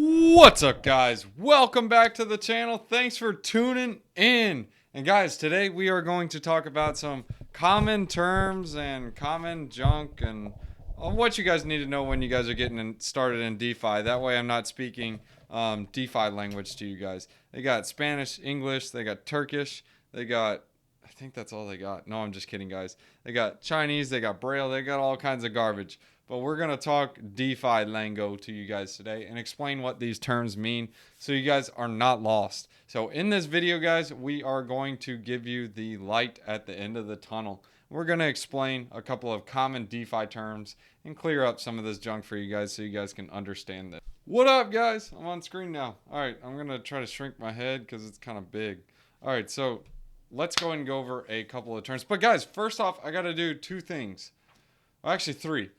What's up, guys? Welcome back to the channel. Thanks for tuning in. And guys, today we are going to talk about some common terms and common junk and what you guys need to know when you guys are getting started in DeFi. That way I'm not speaking DeFi language to you guys. They got Spanish, English, they got Turkish, they got, I think that's all they got. No, I'm just kidding, guys. They got Chinese, they got Braille, they got all kinds of garbage. But we're going to talk DeFi lingo to you guys today and explain what these terms mean so you guys are not lost. So in this video, guys, we are going to give you the light at the end of the tunnel. We're going to explain a couple of common DeFi terms and clear up some of this junk for you guys so you guys can understand this. What up, guys? I'm on screen now. All right, I'm going to try to shrink my head because it's kind of big. All right, so let's go ahead and go over a couple of terms. But guys, first off, I got to do two things. Well, actually, three.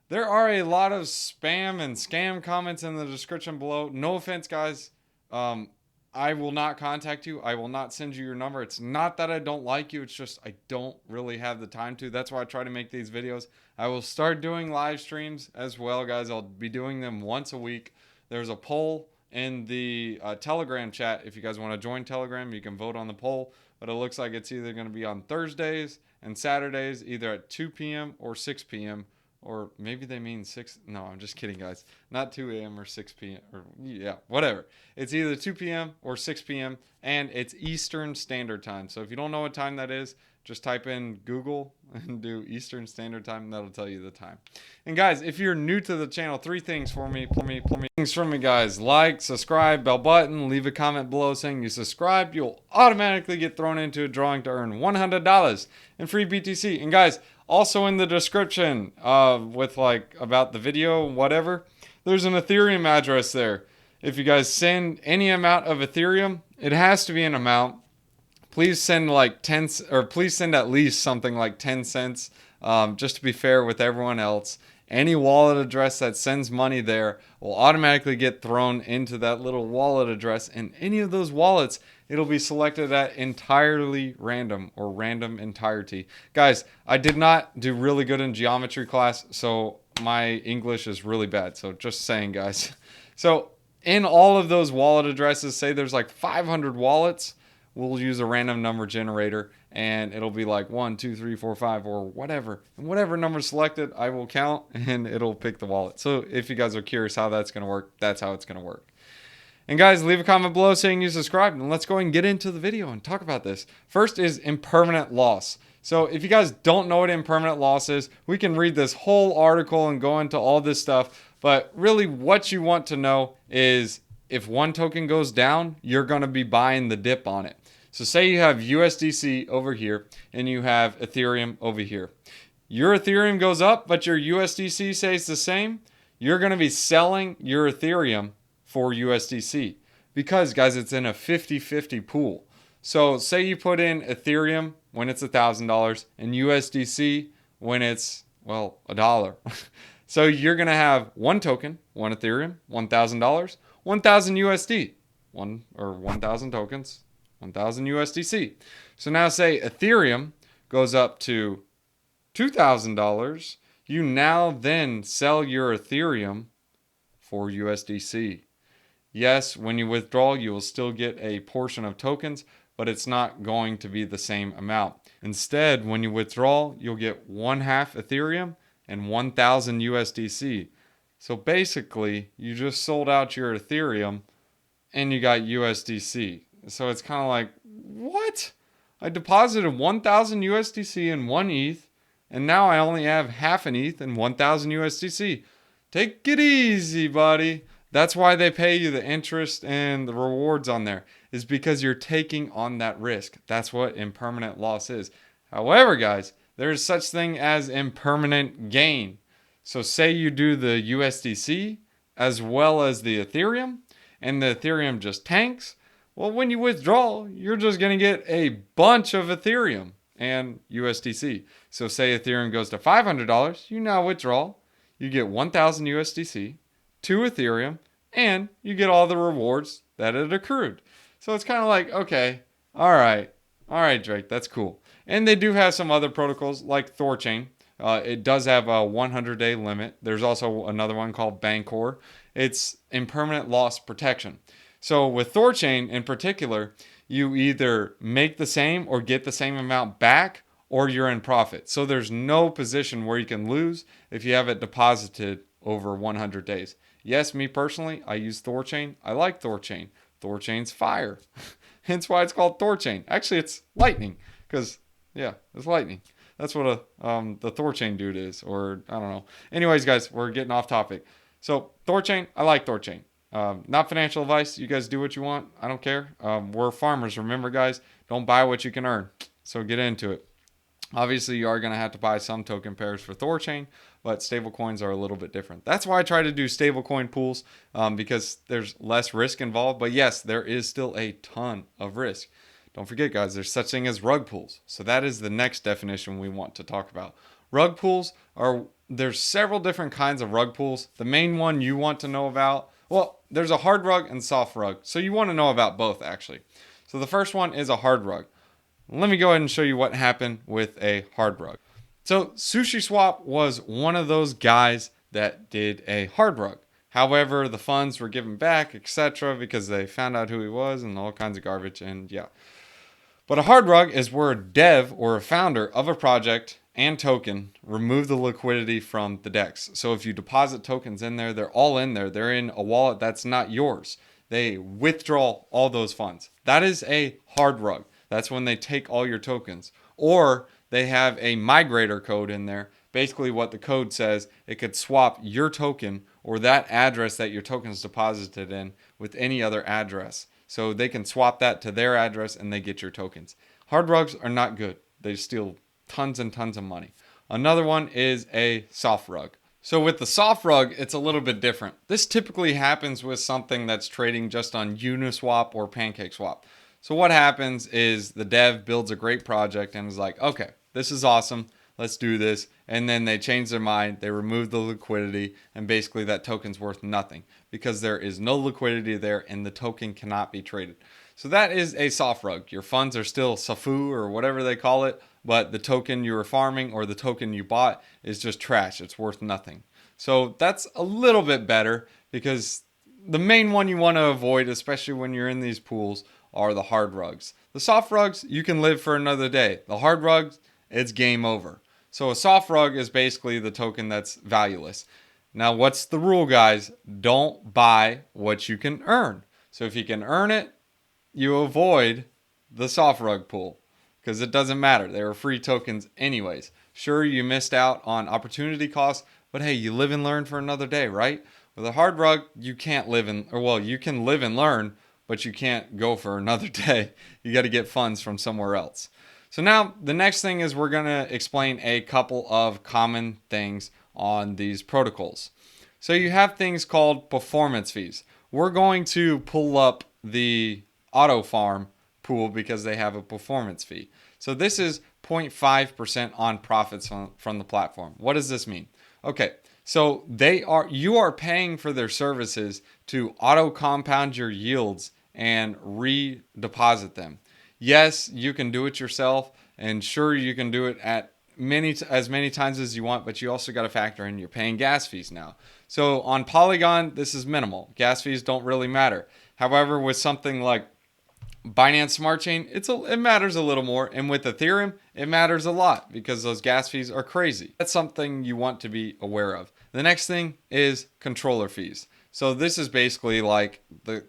There are a lot of spam and scam comments in the description below. No offense, guys. I will not contact you. I will not send you your number. It's not that I don't like you. It's just I don't really have the time to. That's why I try to make these videos. I will start doing live streams as well, guys. I'll be doing them once a week. There's a poll in the Telegram chat. If you guys want to join Telegram, you can vote on the poll. But it looks like it's either going to be on Thursdays and Saturdays, either at 2 p.m. or 6 p.m. Or maybe they mean 6. No, I'm just kidding, guys. Not 2 a.m. or 6 p.m. or yeah, whatever. It's either 2 p.m. or 6 p.m. and it's Eastern Standard Time. So if you don't know what time that is, just type in Google and do Eastern Standard Time and that'll tell you the time. And guys, if you're new to the channel, three things for me. Things from me, guys. Like, subscribe, bell button, leave a comment below saying you subscribed. You'll automatically get thrown into a drawing to earn $100 in free BTC. And guys, also in the description with like about the video, whatever, there's an Ethereum address there. If you guys send any amount of Ethereum, it has to be an amount. Please send like 10 or please send at least something like 10 cents just to be fair with everyone else. Any wallet address that sends money there will automatically get thrown into that little wallet address, and any of those wallets, it'll be selected at entirely random or random entirety. Guys, I did not do really good in geometry class, so my English is really bad. So just saying, guys. So in all of those wallet addresses, say there's like 500 wallets, we'll use a random number generator and it'll be like 1, 2, 3, 4, 5 or whatever. And whatever number selected, I will count and it'll pick the wallet. So if you guys are curious how that's going to work, that's how it's going to work. And guys, leave a comment below saying you subscribed, and let's go ahead and get into the video and talk about this. First is impermanent loss. So if you guys don't know what impermanent loss is, we can read this whole article and go into all this stuff. But really what you want to know is if one token goes down, you're going to be buying the dip on it. So say you have USDC over here and you have Ethereum over here. Your Ethereum goes up, but your USDC stays the same. You're going to be selling your Ethereum for USDC because, guys, it's in a 50-50 pool. So say you put in Ethereum when it's $1,000 and USDC when it's, well, $1. So you're going to have one token, one Ethereum, $1,000, 1,000 USD, 1,000 tokens, 1,000 USDC. So now say Ethereum goes up to $2,000. You now then sell your Ethereum for USDC. Yes, when you withdraw, you will still get a portion of tokens, but it's not going to be the same amount. Instead, when you withdraw, you'll get 1/2 Ethereum and 1,000 USDC. So basically, you just sold out your Ethereum and you got USDC. So it's kind of like, what? I deposited 1,000 USDC in 1 ETH, and now I only have half an ETH and 1,000 USDC. Take it easy, buddy. That's why they pay you the interest and the rewards on there, is because you're taking on that risk. That's what impermanent loss is. However, guys, there's such thing as impermanent gain. So say you do the USDC as well as the Ethereum, and the Ethereum just tanks. Well, when you withdraw, you're just going to get a bunch of Ethereum and USDC. So say Ethereum goes to $500, you now withdraw, you get 1,000 USDC, 2 Ethereum, and you get all the rewards that it accrued. So it's kind of like, okay, all right, Drake, that's cool. And they do have some other protocols like Thorchain. It does have a 100-day limit. There's also another one called Bancor. It's impermanent loss protection. So with Thorchain in particular, you either make the same or get the same amount back, or you're in profit. So there's no position where you can lose if you have it deposited over 100 days. Yes, me personally, I use Thorchain. I like Thorchain. Thorchain's fire. Hence why it's called Thorchain. Actually, it's lightning because, yeah, it's lightning. That's what the Thorchain dude is, or I don't know. Anyways, guys, we're getting off topic. So Thorchain, I like Thorchain. Not financial advice. You guys do what you want. I don't care. We're farmers. Remember, guys, don't buy what you can earn. So get into it. Obviously, you are going to have to buy some token pairs for Thorchain, but stablecoins are a little bit different. That's why I try to do stablecoin pools, because there's less risk involved. But yes, there is still a ton of risk. Don't forget, guys, there's such thing as rug pools. So that is the next definition we want to talk about. Rug pools there's several different kinds of rug pools. The main one you want to know about, well, there's a hard rug and soft rug. So you want to know about both, actually. So the first one is a hard rug. Let me go ahead and show you what happened with a hard rug. So SushiSwap was one of those guys that did a hard rug. However, the funds were given back, etc., because they found out who he was and all kinds of garbage. And yeah. But a hard rug is where a dev or a founder of a project and token remove the liquidity from the DEX. So if you deposit tokens in there, they're all in there. They're in a wallet that's not yours. They withdraw all those funds. That is a hard rug. That's when they take all your tokens. Or they have a migrator code in there. Basically what the code says, it could swap your token or that address that your token is deposited in with any other address. So they can swap that to their address and they get your tokens. Hard rugs are not good. They steal tons and tons of money. Another one is a soft rug. So with the soft rug, it's a little bit different. This typically happens with something that's trading just on Uniswap or PancakeSwap. So what happens is the dev builds a great project and is like, okay, this is awesome. Let's do this. And then they change their mind. They remove the liquidity. And basically that token's worth nothing because there is no liquidity there and the token cannot be traded. So that is a soft rug. Your funds are still SAFU or whatever they call it. But the token you were farming or the token you bought is just trash. It's worth nothing. So that's a little bit better because the main one you want to avoid, especially when you're in these pools, are the hard rugs. The soft rugs, you can live for another day. The hard rugs, it's game over. So a soft rug is basically the token that's valueless. Now, what's the rule, guys? Don't buy what you can earn. So if you can earn it, you avoid the soft rug pool because it doesn't matter. They were free tokens anyways. Sure, you missed out on opportunity costs, but hey, you live and learn for another day, right? With a hard rug, you can't live and, or well, you can live and learn, but you can't go for another day. You got to get funds from somewhere else. So now the next thing is we're going to explain a couple of common things on these protocols. So you have things called performance fees. We're going to pull up the auto farm pool because they have a performance fee. So this is 0.5% on profits from the platform. What does this mean? Okay, so you are paying for their services to auto compound your yields and redeposit them. Yes, you can do it yourself, and sure, you can do it at as many times as you want, but you also got to factor in you're paying gas fees now. So on Polygon, this is minimal. Gas fees don't really matter. However, with something like Binance Smart Chain, it matters a little more, and with Ethereum, it matters a lot because those gas fees are crazy. That's something you want to be aware of. The next thing is controller fees. So this is basically like the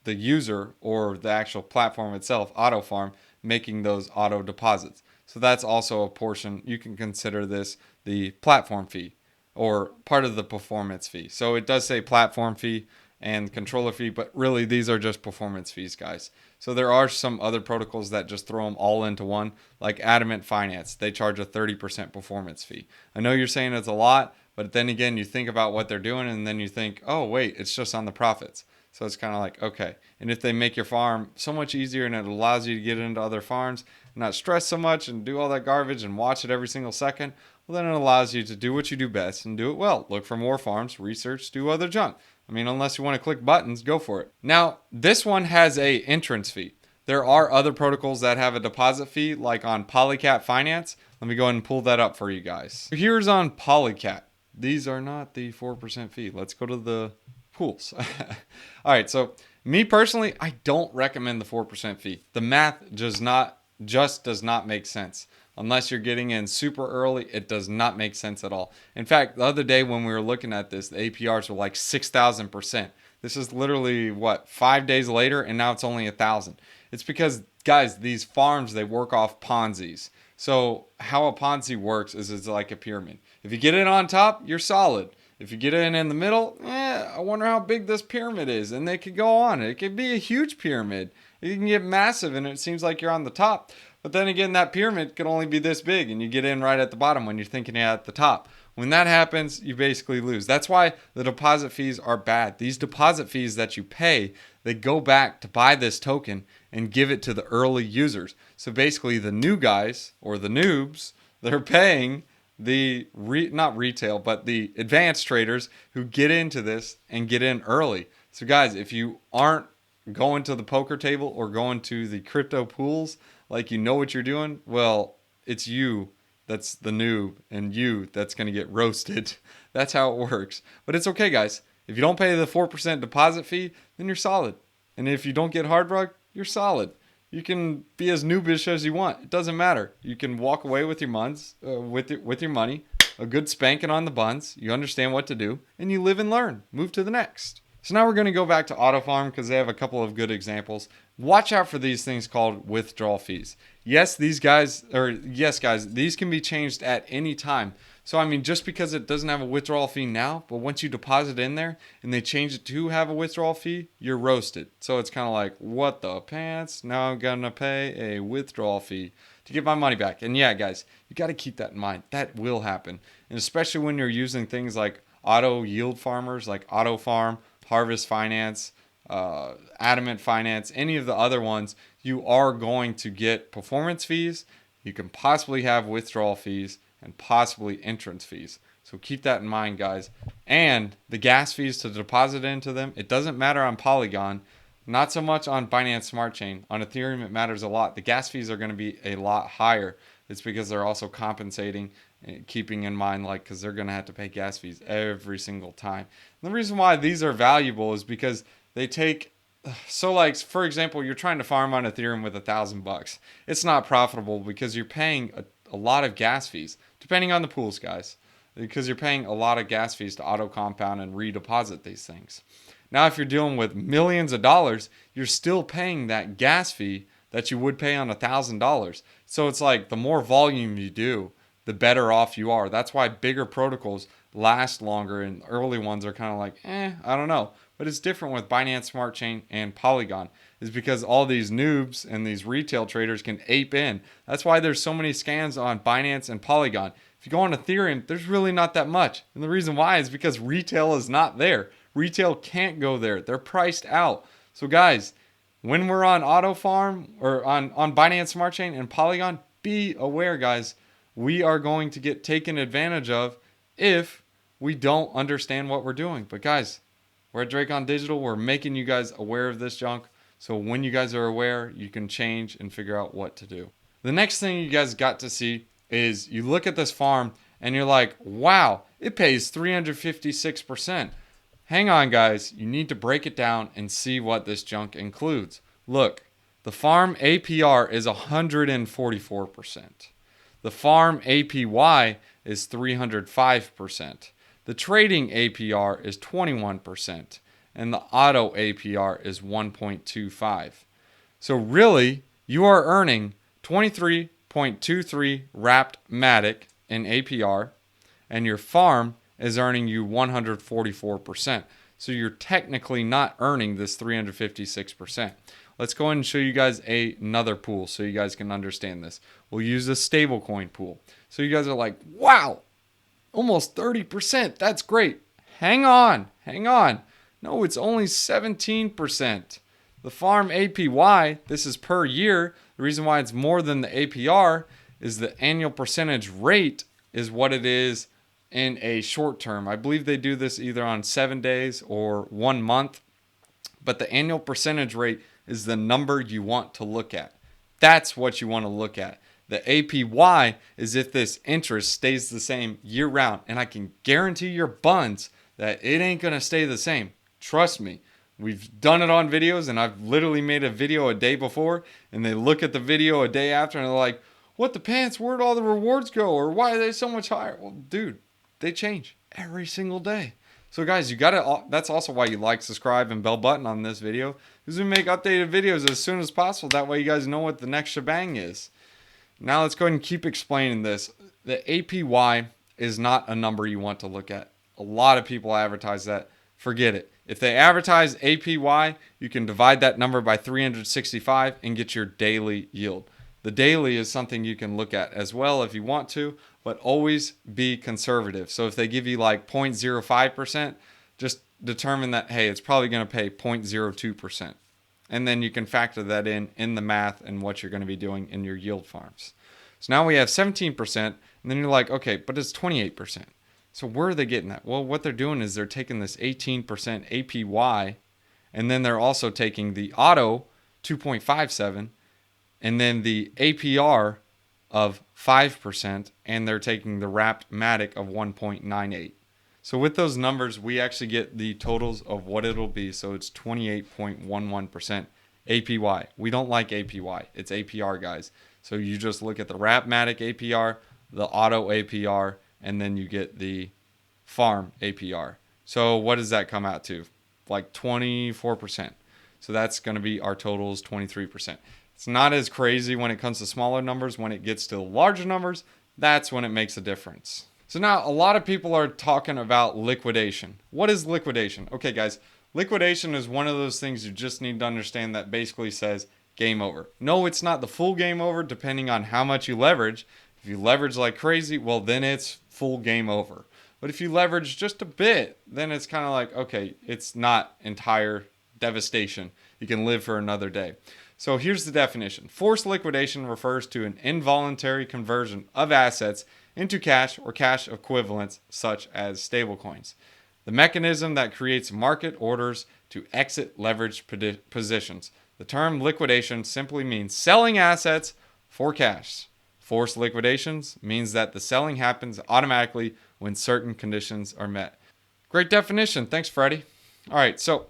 user or the actual platform itself, auto farm, making those auto deposits. So that's also a portion. You can consider this the platform fee or part of the performance fee. So it does say platform fee and controller fee, but really these are just performance fees, guys. So there are some other protocols that just throw them all into one, like Adamant Finance. They charge a 30% performance fee. I know you're saying it's a lot, but then again, you think about what they're doing and then you think, oh wait, it's just on the profits. So it's kind of like, okay. And if they make your farm so much easier and it allows you to get into other farms, not stress so much and do all that garbage and watch it every single second, well, then it allows you to do what you do best and do it well. Look for more farms, research, do other junk. I mean, unless you want to click buttons, go for it. Now, this one has a entrance fee. There are other protocols that have a deposit fee, like on Polycat Finance. Let me go ahead and pull that up for you guys. Here's on Polycat. These are not the 4% fee. Let's go to the pools. All right, so me personally, I don't recommend the 4% fee. The math just does not make sense. Unless you're getting in super early, it does not make sense at all. In fact, the other day when we were looking at this, the APRs were like 6,000%. This is literally, what, 5 days later, and now it's only 1,000. It's because, guys, these farms, they work off Ponzi's. So how a Ponzi works is it's like a pyramid. If you get in on top, you're solid. If you get in the middle, I wonder how big this pyramid is. And they could go on. It could be a huge pyramid. You can get massive and it seems like you're on the top. But then again, that pyramid could only be this big and you get in right at the bottom when you're thinking you're at the top. When that happens, you basically lose. That's why the deposit fees are bad. These deposit fees that you pay, they go back to buy this token and give it to the early users. So basically the new guys or the noobs, they're paying the not retail, but the advanced traders who get into this and get in early. So guys, if you aren't going to the poker table or going to the crypto pools like you know what you're doing, well, it's you that's the noob and you that's going to get roasted. That's how it works. But it's okay, guys. If you don't pay the 4% deposit fee, then you're solid. And if you don't get hard rug, you're solid. You can be as noobish as you want. It doesn't matter. You can walk away with your with your money, a good spanking on the buns. You understand what to do, and you live and learn. Move to the next. So now we're going to go back to AutoFarm because they have a couple of good examples. Watch out for these things called withdrawal fees. Yes, guys, these can be changed at any time. So, I mean, just because it doesn't have a withdrawal fee now, but once you deposit in there and they change it to have a withdrawal fee, you're roasted. So it's kind of like, what the pants? Now I'm going to pay a withdrawal fee to get my money back. And yeah, guys, you got to keep that in mind. That will happen. And especially when you're using things like auto yield farmers, like AutoFarm, Harvest Finance, Adamant Finance, any of the other ones, you are going to get performance fees. You can possibly have withdrawal fees and possibly entrance fees. So keep that in mind, guys. And the gas fees to deposit into them, it doesn't matter on Polygon, not so much on Binance Smart Chain. On Ethereum, it matters a lot. The gas fees are going to be a lot higher. It's because they're also compensating, keeping in mind, like, because they're going to have to pay gas fees every single time. And the reason why these are valuable is because they take, so like, for example, you're trying to farm on Ethereum with $1,000. It's not profitable because you're paying a lot of gas fees, depending on the pools, guys, because you're paying a lot of gas fees to auto compound and redeposit these things. Now, if you're dealing with millions of dollars, you're still paying that gas fee that you would pay on $1,000. So it's like the more volume you do, the better off you are. That's why bigger protocols last longer and early ones are kind of like, I don't know. But it's different with Binance Smart Chain and Polygon, is because all these noobs and these retail traders can ape in. That's why there's so many scams on Binance and Polygon. If you go on Ethereum, there's really not that much. And the reason why is because retail is not there. Retail can't go there. They're priced out. So guys, when we're on AutoFarm or on Binance Smart Chain and Polygon, be aware, guys. We are going to get taken advantage of if we don't understand what we're doing. But guys, we're at Drakeondigital. We're making you guys aware of this junk. So when you guys are aware, you can change and figure out what to do. The next thing you guys got to see is you look at this farm and you're like, wow, it pays 356%. Hang on, guys. You need to break it down and see what this junk includes. Look, the farm APR is 144%. The farm APY is 305%. The trading APR is 21%. And the auto APR is 1.25. So really, you are earning 23.23 wrapped Matic in APR, and your farm is earning you 144%. So you're technically not earning this 356%. Let's go ahead and show you guys another pool so you guys can understand this. We'll use a stablecoin pool. So you guys are like, wow, almost 30%. That's great. Hang on. No, it's only 17%. The farm APY, this is per year. The reason why it's more than the APR is the annual percentage rate is what it is in a short term. I believe they do this either on 7 days or 1 month. But the annual percentage rate is the number you want to look at. That's what you want to look at. The APY is if this interest stays the same year round. And I can guarantee your buns that it ain't going to stay the same. Trust me. We've done it on videos, and I've literally made a video a day before, and they look at the video a day after, and they're like, what the pants? Where'd all the rewards go? Or why are they so much higher? Well, dude, they change every single day. So guys, you gotta, that's also why you like, subscribe, and bell button on this video, because we make updated videos as soon as possible. That way you guys know what the next shebang is. Now let's go ahead and keep explaining this. The APY is not a number you want to look at. A lot of people advertise that. Forget it. If they advertise APY, you can divide that number by 365 and get your daily yield. The daily is something you can look at as well if you want to, but always be conservative. So if they give you like 0.05%, just determine that, hey, it's probably going to pay 0.02%. And then you can factor that in the math and what you're going to be doing in your yield farms. So now we have 17%, and then you're like, okay, but it's 28%. So where are they getting that? Well, what they're doing is they're taking this 18% APY, and then they're also taking the auto 2.57, and then the APR of 5%, and they're taking the wrapped matic of 1.98. So with those numbers, we actually get the totals of what it'll be. So it's 28.11% APY. We don't like APY. It's APR, guys. So you just look at the wrapped matic APR, the auto APR, and then you get the farm APR. So what does that come out to? Like 24%. So that's going to be our totals, 23%. It's not as crazy when it comes to smaller numbers. When it gets to larger numbers, that's when it makes a difference. So now a lot of people are talking about liquidation. What is liquidation? Okay, guys, liquidation is one of those things you just need to understand that basically says game over. No, it's not the full game over depending on how much you leverage. If you leverage like crazy, well, then it's full game over. But if you leverage just a bit, then it's kind of like, okay, it's not entire devastation. You can live for another day. So here's the definition. Forced liquidation refers to an involuntary conversion of assets into cash or cash equivalents, such as stablecoins. The mechanism that creates market orders to exit leveraged positions. The term liquidation simply means selling assets for cash. Forced liquidations means that the selling happens automatically when certain conditions are met. Great definition. Thanks, Freddie. All right, so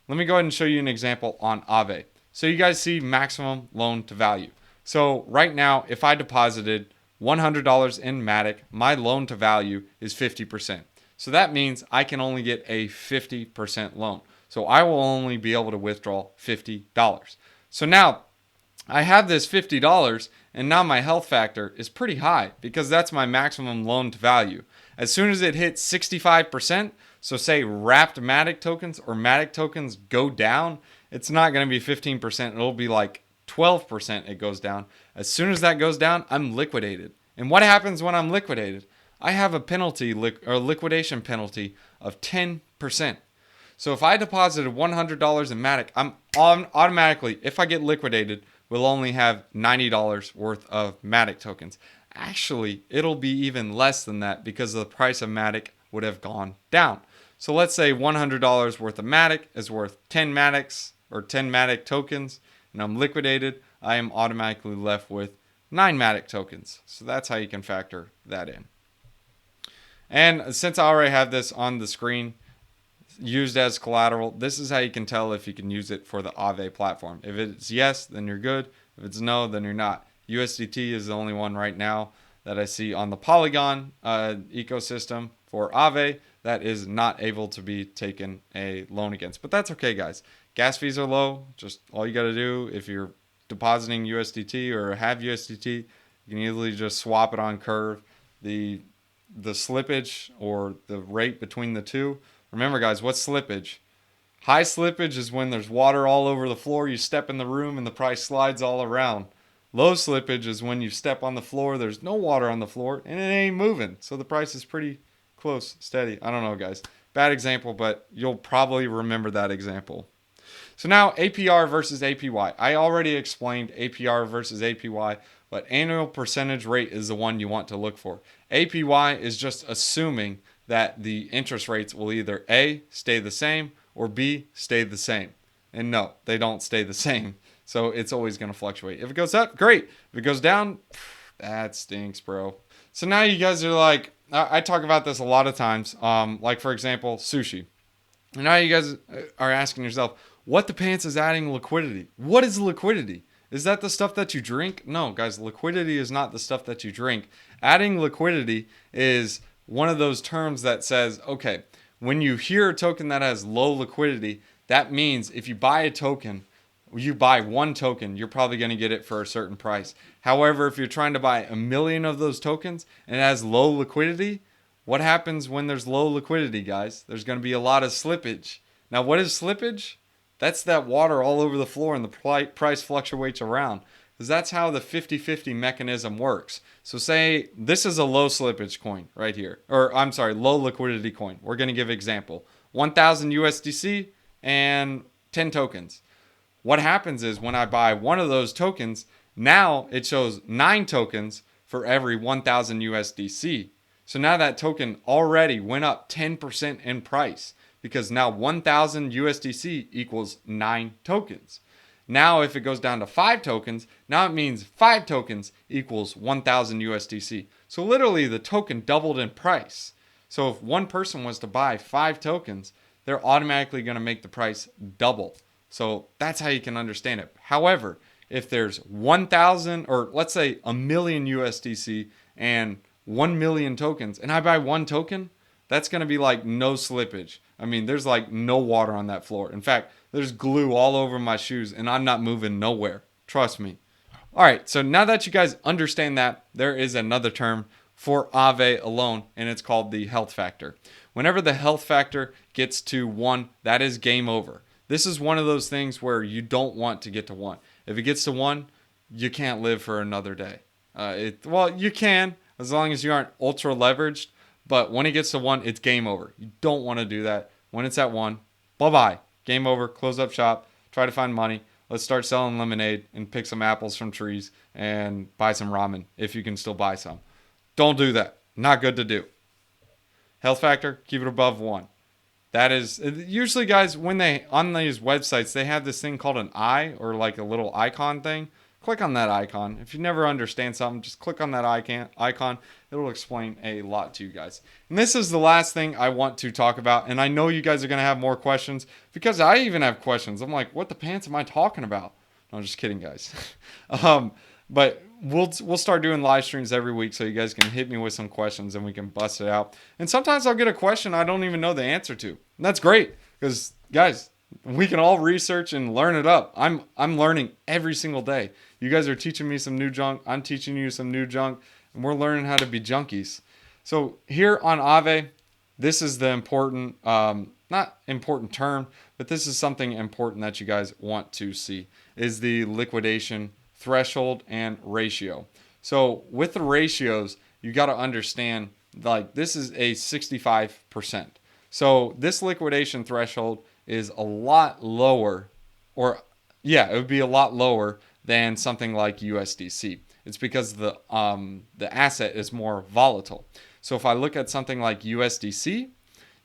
let me go ahead and show you an example on Aave. So you guys see maximum loan to value. So right now, if I deposited $100 in Matic, my loan to value is 50%. So that means I can only get a 50% loan. So I will only be able to withdraw $50. So now I have this $50, and now my health factor is pretty high because that's my maximum loan to value. As soon as it hits 65%, so say wrapped Matic tokens or Matic tokens go down, it's not going to be 15%. It'll be like 12% it goes down. As soon as that goes down, I'm liquidated. And what happens when I'm liquidated? I have a penalty or liquidation penalty of 10%. So if I deposited $100 in Matic, I'm automatically, if I get liquidated, will only have $90 worth of Matic tokens. Actually, it'll be even less than that because the price of Matic would have gone down. So let's say $100 worth of Matic is worth 10 Matics or 10 Matic tokens, and I'm liquidated. I am automatically left with 9 Matic tokens. So that's how you can factor that in. And since I already have this on the screen, used as collateral, this is how you can tell if you can use it for the Aave platform. If it's yes, then you're good. If it's no, then you're not. USDT is the only one right now that I see on the Polygon ecosystem for Aave that is not able to be taken a loan against. But that's okay, guys. Gas fees are low. Just all you got to do if you're depositing USDT or have USDT, you can easily just swap it on Curve. The slippage or the rate between the two. Remember, guys, what's slippage? High slippage is when there's water all over the floor. You step in the room and the price slides all around. Low slippage is when you step on the floor, there's no water on the floor, and it ain't moving. So the price is pretty close, steady. I don't know, guys. Bad example, but you'll probably remember that example. So now APR versus APY. I already explained APR versus APY, but annual percentage rate is the one you want to look for. APY is just assuming that the interest rates will either A, stay the same, or B, stay the same. And no, they don't stay the same. So it's always going to fluctuate. If it goes up, great. If it goes down, That stinks, bro. So now you guys are like, I talk about this a lot of times. Like for example, sushi. And now you guys are asking yourself, what the pants is adding liquidity? What is liquidity? Is that the stuff that you drink? No, guys, liquidity is not the stuff that you drink. Adding liquidity is one of those terms that says, okay, when you hear a token that has low liquidity, that means if you buy a token, you buy one token, you're probably going to get it for a certain price. However, if you're trying to buy a million of those tokens and it has low liquidity, what happens when there's low liquidity, guys? There's going to be a lot of slippage. Now, what is slippage? That's that water all over the floor and the price fluctuates around. Because that's how the 50-50 mechanism works. So say this is a low slippage coin right here. Or I'm sorry, low liquidity coin. We're going to give an example. 1,000 USDC and 10 tokens. What happens is when I buy one of those tokens, now it shows 9 tokens for every 1,000 USDC. So now that token already went up 10% in price because now 1,000 USDC equals 9 tokens. Now if it goes down to 5 tokens, now it means 5 tokens equals 1,000 USDC. So literally the token doubled in price. So if one person was to buy 5 tokens, they're automatically going to make the price double. So that's how you can understand it. However, if there's 1,000 or let's say a million USDC and 1 million tokens and I buy one token, that's going to be like no slippage. I mean, there's like no water on that floor. In fact, there's glue all over my shoes and I'm not moving nowhere. Trust me. All right, so now that you guys understand that, there is another term for Aave alone, and it's called the health factor. Whenever the health factor gets to 1, that is game over. This is one of those things where you don't want to get to 1. If it gets to 1, you can't live for another day. Well, you can as long as you aren't ultra leveraged, but when it gets to 1, it's game over. You don't want to do that. When it's at 1, bye-bye. Game over. Close up shop. Try to find money. Let's start selling lemonade and pick some apples from trees and buy some ramen if you can still buy some. Don't do that. Not good to do. Health factor, keep it above 1. That is usually, guys, when they on these websites, they have this thing called an eye or like a little icon thing. Click on that icon. If you never understand something, just click on that icon. It'll explain a lot to you guys. And this is the last thing I want to talk about. And I know you guys are going to have more questions because I even have questions. I'm like, what the pants am I talking about? No, I'm just kidding, guys. But we'll start doing live streams every week so you guys can hit me with some questions and we can bust it out. And sometimes I'll get a question I don't even know the answer to. And that's great because, guys, we can all research and learn it up. I'm learning every single day. You guys are teaching me some new junk. I'm teaching you some new junk. And we're learning how to be junkies. So here on Aave, this is the important, not important term, but this is something important that you guys want to see, is the liquidation threshold and ratio. So with the ratios, you got to understand, like, this is a 65%. So this liquidation threshold is a lot lower, or yeah, it would be a lot lower than something like USDC. It's because the asset is more volatile. So if I look at something like USDC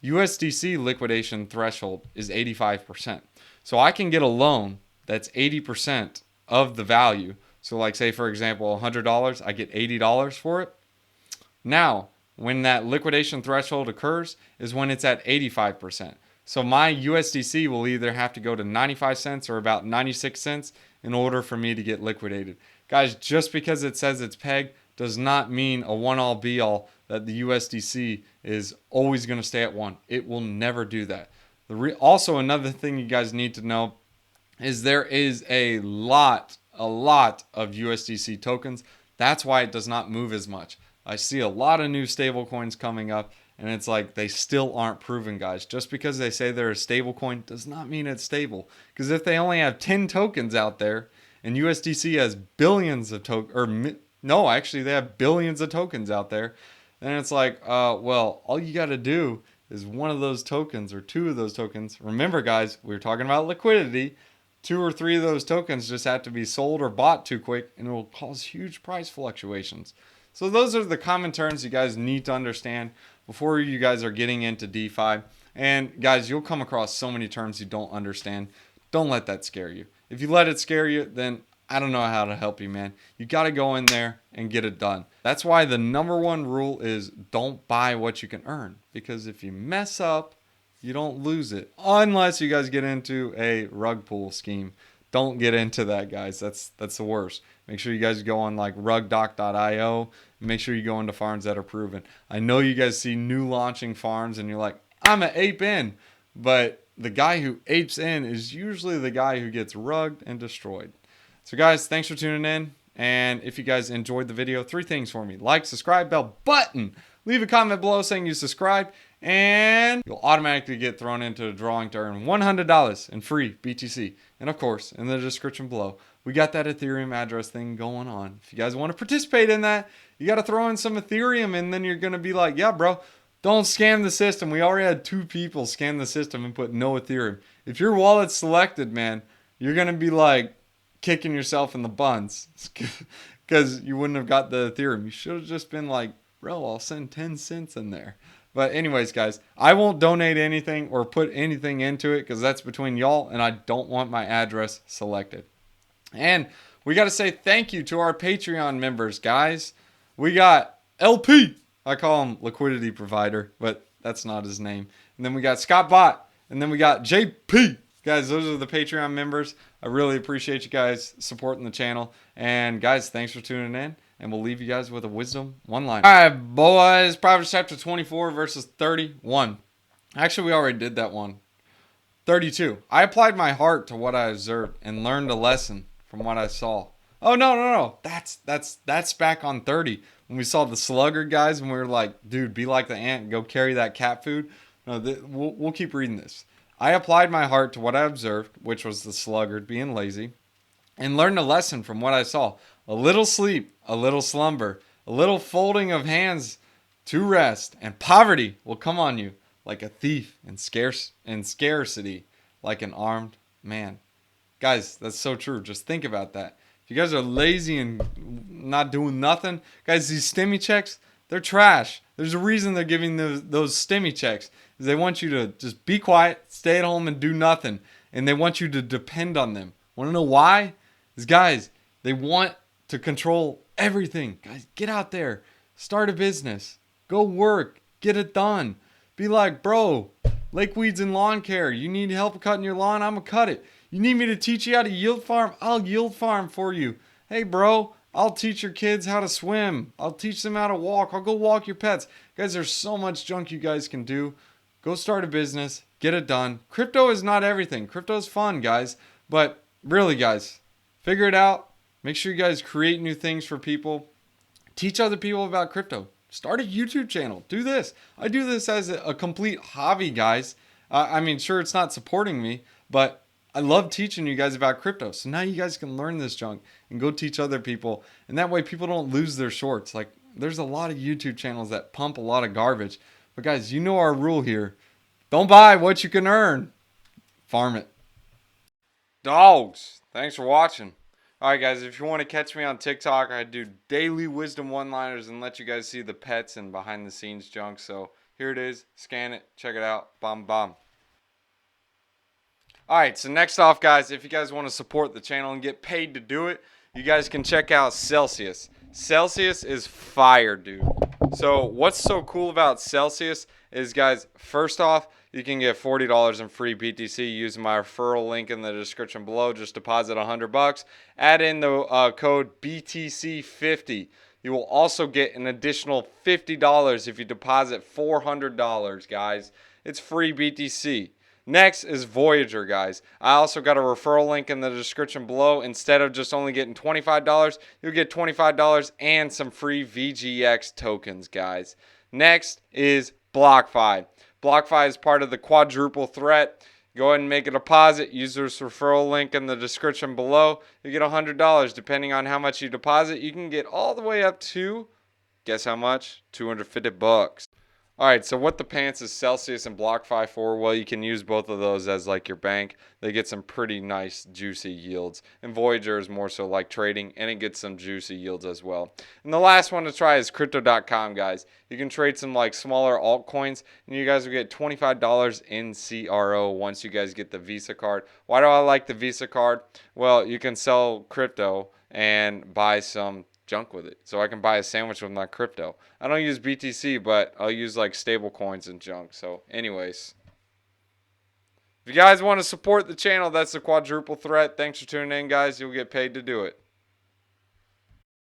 liquidation threshold is 85%. So I can get a loan that's 80% of the value. So like say for example $100, I get $80 for it. Now, when that liquidation threshold occurs is when it's at 85%. So my USDC will either have to go to 95 cents or about 96 cents in order for me to get liquidated. Guys, just because it says it's pegged does not mean a one-all be-all that the USDC is always going to stay at 1. It will never do that. Also, another thing you guys need to know is there is a lot of USDC tokens. That's why it does not move as much. I see a lot of new stable coins coming up, and it's like they still aren't proven, guys. Just because they say they're a stable coin does not mean it's stable. Because if they only have 10 tokens out there, and USDC has billions of tokens, no, actually they have billions of tokens out there, then it's like, well, all you got to do is one of those tokens or 2 of those tokens. Remember, guys, we were talking about liquidity. 2 or 3 of those tokens just have to be sold or bought too quick, and it will cause huge price fluctuations. So those are the common terms you guys need to understand before you guys are getting into DeFi. And guys, you'll come across so many terms you don't understand. Don't let that scare you. If you let it scare you, then I don't know how to help you, man. You got to go in there and get it done. That's why the number one rule is don't buy what you can earn. Because if you mess up, you don't lose it. Unless you guys get into a rug pull scheme. Don't get into that, guys. That's the worst. Make sure you guys go on like rugdoc.io. Make sure you go into farms that are proven. I know you guys see new launching farms and you're like, I'm an ape in. But the guy who apes in is usually the guy who gets rugged and destroyed. So guys, thanks for tuning in. And if you guys enjoyed the video, 3 things for me. Like, subscribe, bell button. Leave a comment below saying you subscribed. And you'll automatically get thrown into a drawing to earn $100 in free BTC. And of course, in the description below, we got that Ethereum address thing going on. If you guys want to participate in that, you got to throw in some Ethereum and then you're going to be like, yeah, bro, don't scam the system. We already had 2 people scam the system and put no Ethereum. If your wallet's selected, man, you're going to be like kicking yourself in the buns because you wouldn't have got the Ethereum. You should have just been like, bro, I'll send 10 cents in there. But anyways, guys, I won't donate anything or put anything into it because that's between y'all and I don't want my address selected. And we got to say thank you to our Patreon members, guys. We got LP. I call him Liquidity Provider, but that's not his name. And then we got Scott Bot. And then we got JP. Guys, those are the Patreon members. I really appreciate you guys supporting the channel. And guys, thanks for tuning in. And we'll leave you guys with a wisdom one-liner. All right, boys. Proverbs chapter 24, verses 31. Actually, we already did that one. 32. I applied my heart to what I observed and learned a lesson from what I saw. Oh, no. That's back on 30. When we saw the sluggard guys and we were like, dude, be like the ant and go carry that cat food. No, we'll keep reading this. I applied my heart to what I observed, which was the sluggard being lazy, and learned a lesson from what I saw. A little sleep, a little slumber, a little folding of hands to rest, and poverty will come on you like a thief, and scarcity like an armed man. Guys, that's so true. Just think about that. If you guys are lazy and not doing nothing, guys, these stimmy checks, they're trash. There's a reason they're giving those stimmy checks. They want you to just be quiet, stay at home, and do nothing. And they want you to depend on them. Want to know why? Because, guys, they want to control everything. Guys, get out there. Start a business. Go work. Get it done. Be like, bro, lake weeds and lawn care. You need help cutting your lawn? I'm going to cut it. You need me to teach you how to yield farm? I'll yield farm for you. Hey, bro, I'll teach your kids how to swim. I'll teach them how to walk. I'll go walk your pets. Guys, there's so much junk you guys can do. Go start a business. Get it done. Crypto is not everything. Crypto is fun, guys. But really, guys, figure it out. Make sure you guys create new things for people. Teach other people about crypto. Start a YouTube channel. Do this. I do this as a complete hobby, guys. I mean, sure, it's not supporting me, but I love teaching you guys about crypto. So now you guys can learn this junk and go teach other people. And that way people don't lose their shorts. Like, there's a lot of YouTube channels that pump a lot of garbage. But guys, you know our rule here. Don't buy what you can earn. Farm it. Dogs, thanks for watching. Alright guys, if you want to catch me on TikTok, I do daily wisdom one-liners and let you guys see the pets and behind the scenes junk. So here it is. Scan it. Check it out. Bomb. Alright, so next off, guys, if you guys want to support the channel and get paid to do it, you guys can check out Celsius. Celsius is fire, dude. So what's so cool about Celsius is, guys, first off, you can get $40 in free BTC using my referral link in the description below. Just deposit $100. Add in the code BTC50. You will also get an additional $50 if you deposit $400, guys. It's free BTC. Next is Voyager, guys. I also got a referral link in the description below. Instead of just only getting $25, you'll get $25 and some free VGX tokens, guys. Next is BlockFi. BlockFi is part of the quadruple threat. Go ahead and make a deposit. Use this referral link in the description below. You get $100. Depending on how much you deposit, you can get all the way up to, guess how much? $250. All right, so what the pants is Celsius and BlockFi for? Well, you can use both of those as like your bank. They get some pretty nice juicy yields. And Voyager is more so like trading, and it gets some juicy yields as well. And the last one to try is crypto.com, guys. You can trade some like smaller altcoins, and you guys will get $25 in CRO once you guys get the Visa card. Why do I like the Visa card? Well, you can sell crypto and buy some junk with it. So I can buy a sandwich with my crypto. I don't use BTC, but I'll use like stable coins and junk. So anyways, if you guys want to support the channel, that's the quadruple threat. Thanks for tuning in, guys. You'll get paid to do it.